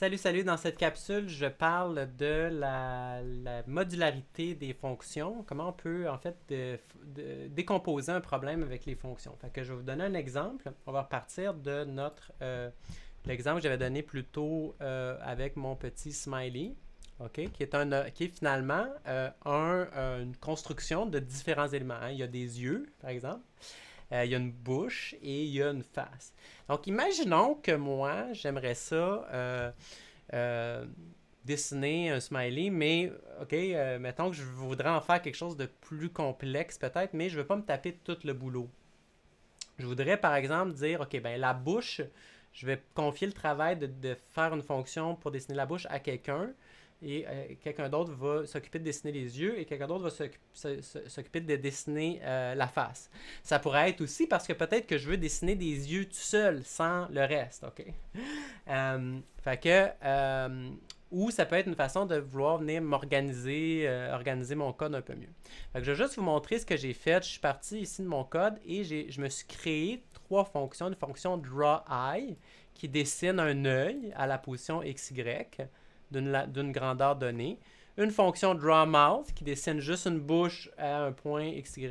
Salut, salut! Dans cette capsule, je parle de la modularité des fonctions, comment on peut en fait décomposer un problème avec les fonctions. Fait que je vais vous donner un exemple. On va repartir de l'exemple que j'avais donné plus tôt avec mon petit smiley, ok, qui est finalement une construction de différents éléments, hein. Il y a des yeux, par exemple. Il y a une bouche et il y a une face. Donc, imaginons que moi, j'aimerais ça euh, dessiner un smiley, mais, OK, mettons que je voudrais en faire quelque chose de plus complexe peut-être, mais je ne veux pas me taper tout le boulot. Je voudrais, par exemple, dire, OK, ben la bouche, je vais confier le travail de faire une fonction pour dessiner la bouche à quelqu'un, et quelqu'un d'autre va s'occuper de dessiner les yeux et quelqu'un d'autre va s'occuper de dessiner la face. Ça pourrait être aussi parce que peut-être que je veux dessiner des yeux tout seul, sans le reste, ok? Fait que, ou ça peut être une façon de vouloir venir m'organiser, organiser mon code un peu mieux. Fait que je vais juste vous montrer ce que j'ai fait. Je suis parti ici de mon code et je me suis créé trois fonctions. Une fonction drawEye qui dessine un œil à la position XY d'une grandeur donnée. Une fonction drawMouth qui dessine juste une bouche à un point XY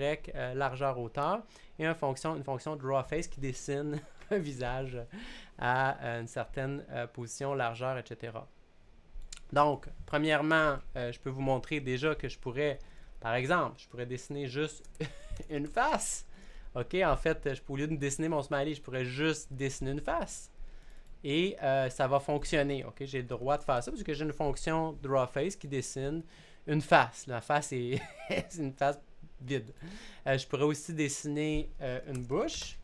largeur-hauteur. Et une fonction drawFace qui dessine un visage à une certaine position, largeur, etc. Donc, premièrement, je peux vous montrer déjà que je pourrais, par exemple, je pourrais dessiner juste une face. OK, en fait, au lieu de dessiner mon smiley, je pourrais juste dessiner une face. Et ça va fonctionner. OK, j'ai le droit de faire ça parce que j'ai une fonction drawFace qui dessine une face. La face est c'est une face vide. Je pourrais aussi dessiner une bouche.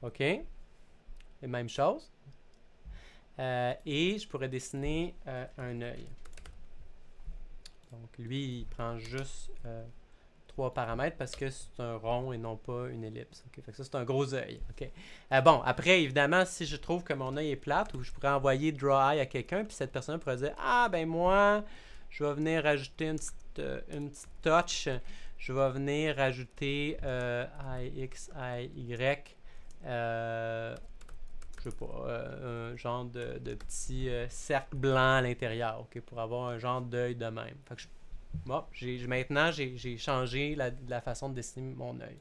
OK, les mêmes choses. Et je pourrais dessiner un œil. Donc, lui, il prend juste trois paramètres parce que c'est un rond et non pas une ellipse. Okay? Fait que ça, c'est un gros œil. Okay? Bon, après, évidemment, si je trouve que mon œil est plate, ou je pourrais envoyer drawEye à quelqu'un, puis cette personne pourrait dire « Ah, ben moi, je vais venir rajouter une petite touch. Je vais venir rajouter IX, IY. Je sais pas, un genre de petit cercle blanc à l'intérieur, okay, pour avoir un genre d'œil de même. Fait que maintenant, j'ai changé la façon de dessiner mon œil.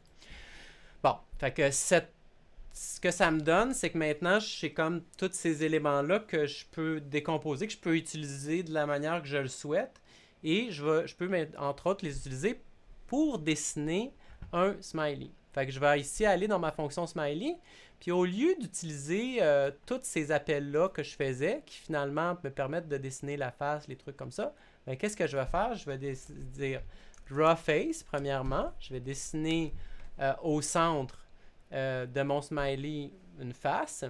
Bon, fait que ce que ça me donne, c'est que maintenant, j'ai comme tous ces éléments-là que je peux décomposer, que je peux utiliser de la manière que je le souhaite. Et je peux, entre autres, les utiliser pour dessiner un smiley. Fait que je vais ici aller dans ma fonction smiley. Puis au lieu d'utiliser tous ces appels-là que je faisais, qui finalement me permettent de dessiner la face, les trucs comme ça, ben, qu'est-ce que je vais faire? Je vais dire draw face, premièrement. Je vais dessiner au centre de mon smiley une face.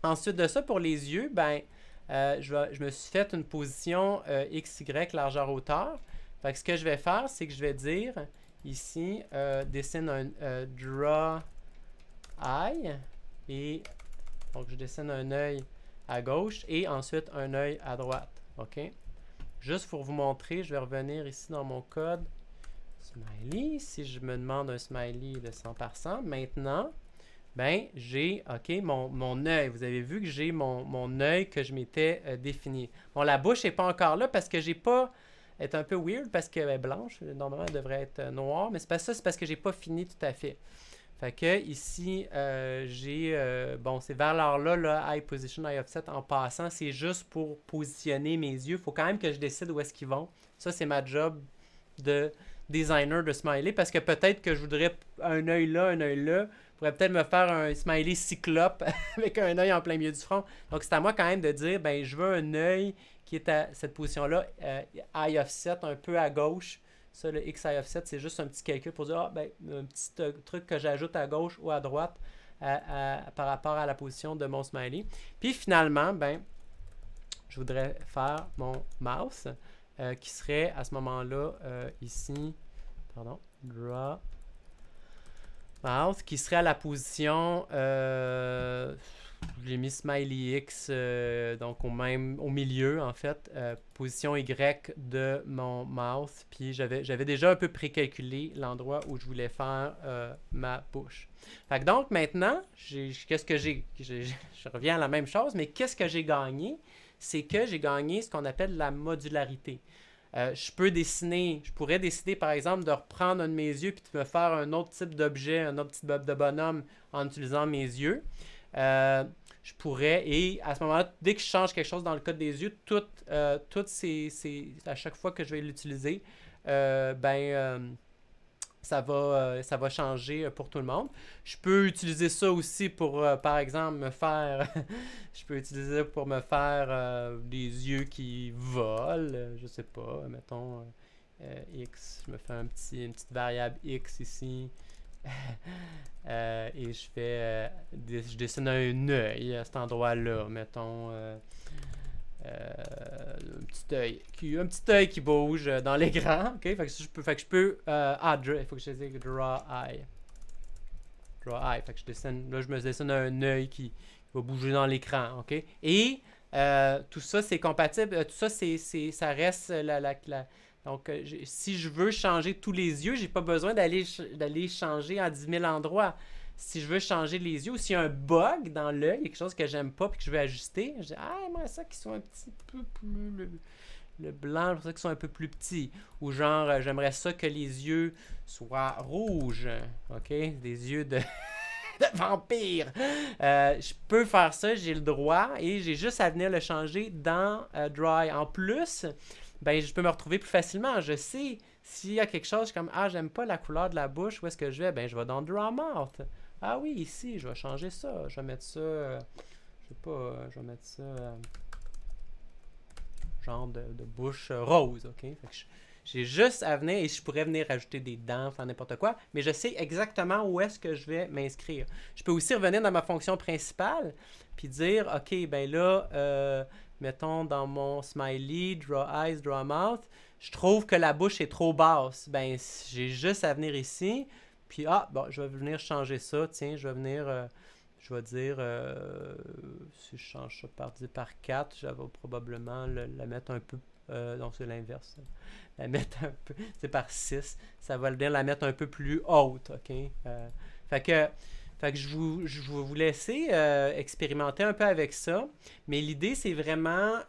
Ensuite de ça, pour les yeux, ben, je me suis fait une position XY largeur-hauteur. Fait que ce que je vais faire, c'est que je vais dire ici, dessine un draw eye. Et donc, je dessine un œil à gauche et ensuite un œil à droite. OK? Juste pour vous montrer, je vais revenir ici dans mon code smiley. Si je me demande un smiley de 100%, maintenant, ben, j'ai mon œil. Vous avez vu que j'ai mon œil que je m'étais défini. Bon, la bouche n'est pas encore là parce que j'ai pas. Elle est un peu weird parce qu'elle est blanche. Normalement, elle devrait être noire, mais c'est pas ça, c'est parce que j'ai pas fini tout à fait. Fait que ici, j'ai. Bon, c'est vers là, eye position, eye offset en passant. C'est juste pour positionner mes yeux. Il faut quand même que je décide où est-ce qu'ils vont. Ça, c'est ma job de designer de smiley parce que peut-être que je voudrais un œil là, un œil là. Je pourrais peut-être me faire un smiley cyclope avec un œil en plein milieu du front. Donc, c'est à moi quand même de dire, ben, je veux un œil qui est à cette position-là, eye offset, un peu à gauche. Ça, le XI offset, c'est juste un petit calcul pour dire ah, ben, un petit truc que j'ajoute à gauche ou à droite par rapport à la position de mon smiley. Puis finalement, ben, je voudrais faire mon mouse qui serait à ce moment-là ici, pardon, draw mouse, qui serait à la position J'ai mis Smiley X, donc au milieu, en fait, position Y de mon mouth. Puis j'avais déjà un peu précalculé l'endroit où je voulais faire ma bouche. Fait que donc maintenant, qu'est-ce que j'ai? Je reviens à la même chose, mais qu'est-ce que j'ai gagné? C'est que j'ai gagné ce qu'on appelle la modularité. Je pourrais décider par exemple de reprendre un de mes yeux puis de me faire un autre type d'objet, un autre type de bonhomme en utilisant mes yeux. Euh, je pourrais, et à ce moment-là, dès que je change quelque chose dans le code des yeux, à chaque fois que je vais l'utiliser, ça va changer pour tout le monde. Je peux utiliser ça aussi pour, par exemple, me faire. Je peux utiliser ça pour me faire des yeux qui volent. Je sais pas, mettons X. Je me fais une petite variable X ici. Et je dessine un œil à cet endroit-là, mettons un petit œil qui bouge dans l'écran, ok, fait que je peux il faut que je dise draw eye, fait que je me dessine un œil qui va bouger dans l'écran, ok, et tout ça c'est compatible, tout ça ça reste donc, si je veux changer tous les yeux, j'ai pas besoin d'aller changer en 10 000 endroits. Si je veux changer les yeux ou s'il y a un bug dans l'œil, quelque chose que j'aime pas et que je veux ajuster, je dis moi ça qu'ils sont un petit peu plus le blanc, je ça qu'ils sont un peu plus petits. Ou genre, j'aimerais ça que les yeux soient rouges. OK? Des yeux de vampire. Je peux faire ça, j'ai le droit et j'ai juste à venir le changer dans Dry. En plus, ben, je peux me retrouver plus facilement. Je sais s'il y a quelque chose comme j'aime pas la couleur de la bouche, où est-ce que je vais? Ben, je vais dans Draw Mouth. Ah oui, ici, je vais changer ça. Je vais mettre ça, je sais pas, je vais mettre ça, genre de bouche rose, ok? Fait que j'ai juste à venir et je pourrais venir ajouter des dents, faire n'importe quoi, mais je sais exactement où est-ce que je vais m'inscrire. Je peux aussi revenir dans ma fonction principale puis dire, ok, ben là, mettons dans mon smiley, draw eyes, draw mouth, je trouve que la bouche est trop basse. Ben, j'ai juste à venir ici, puis bon, je vais venir changer ça. Tiens, je vais venir, je vais dire, si je change ça par 4, je vais probablement la mettre un peu, non, c'est l'inverse. La mettre un peu, c'est par 6, ça va bien la mettre un peu plus haute, ok? Fait que, fait que je vais vous laisser expérimenter un peu avec ça, mais l'idée c'est vraiment,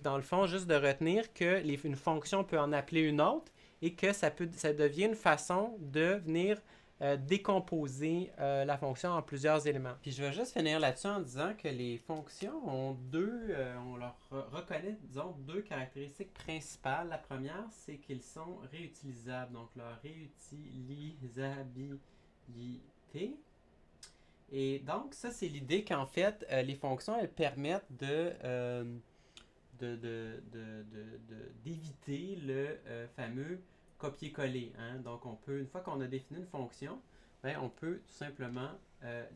dans le fond, juste de retenir que une fonction peut en appeler une autre et que ça devient une façon de venir décomposer la fonction en plusieurs éléments. Puis je vais juste finir là-dessus en disant que les fonctions ont on leur reconnaît, disons, deux caractéristiques principales. La première, c'est qu'ils sont réutilisables, donc leur réutilisabilité. Et donc, ça, c'est l'idée qu'en fait, les fonctions, elles permettent d'éviter le fameux copier-coller. Hein? Donc, une fois qu'on a défini une fonction, ben, on peut tout simplement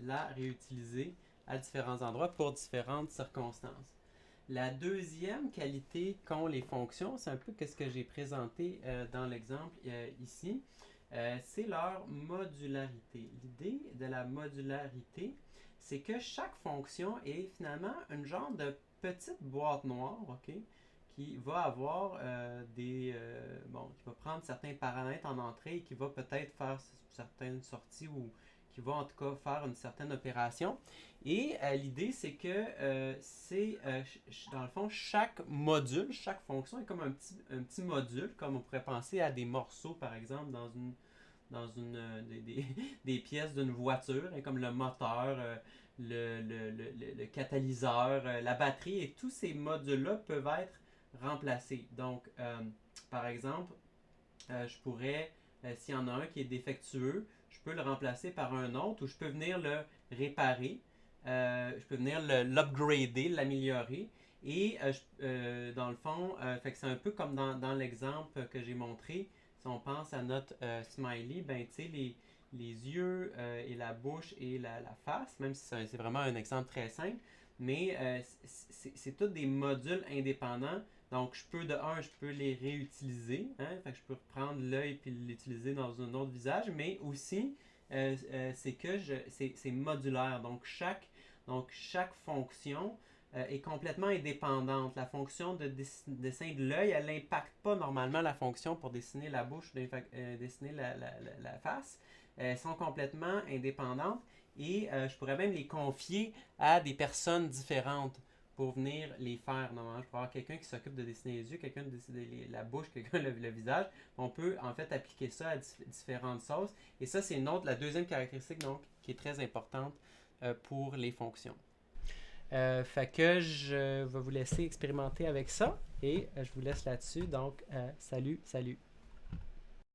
la réutiliser à différents endroits pour différentes circonstances. La deuxième qualité qu'ont les fonctions, c'est un peu ce que j'ai présenté dans l'exemple ici, c'est leur modularité. L'idée de la modularité, c'est que chaque fonction est finalement une genre de petite boîte noire, ok, qui va avoir qui va prendre certains paramètres en entrée et qui va peut-être faire certaines sorties ou qui va en tout cas faire une certaine opération. Et l'idée, c'est que dans le fond, chaque module, chaque fonction est comme un petit module, comme on pourrait penser à des morceaux, par exemple, des pièces d'une voiture, hein, comme le moteur, le catalyseur, la batterie, et tous ces modules-là peuvent être remplacés. Donc, par exemple, je pourrais, s'il y en a un qui est défectueux, je peux le remplacer par un autre ou je peux venir le réparer. Je peux venir l'upgrader, l'améliorer. Et dans le fond, fait que c'est un peu comme dans l'exemple que j'ai montré. Si on pense à notre smiley, ben tu sais, les yeux et la bouche et la face, même si c'est vraiment un exemple très simple, mais c'est tous des modules indépendants. Donc, je peux les réutiliser. Hein? Fait que je peux reprendre l'œil puis l'utiliser dans un autre visage, mais aussi, c'est que c'est modulaire. Donc, chaque Donc, chaque fonction est complètement indépendante. La fonction de dessin de l'œil, elle n'impacte pas normalement la fonction pour dessiner la bouche, dessiner la face. Elles sont complètement indépendantes et je pourrais même les confier à des personnes différentes pour venir les faire. Normalement, je pourrais avoir quelqu'un qui s'occupe de dessiner les yeux, quelqu'un de dessiner la bouche, quelqu'un le visage. On peut en fait appliquer ça à différentes sauces. Et ça, c'est la deuxième caractéristique donc, qui est très importante pour les fonctions. Fait que je vais vous laisser expérimenter avec ça et je vous laisse là-dessus. Donc, salut, salut.